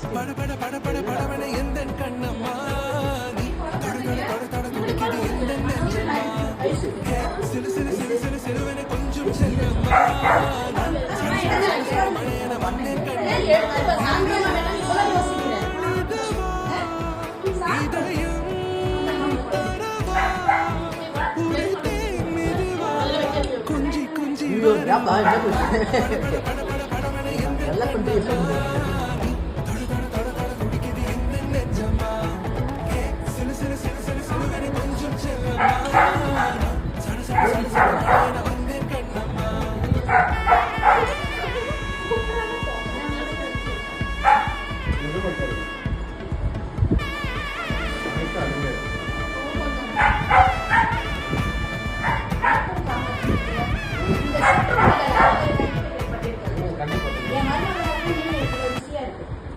பட பட பட பட படவன எந்த கண்ணம்மா நீ தொட தொட தொட தொட துடிக்குது எந்த நெஞ்சம்மா சிலு சிலு சிலு சிலு சிலுவன கொஞ்சம் செல்லம்மா மழையன வந்தேன் இதயம் கொஞ்சி கொஞ்சி நல்லா கொண்டு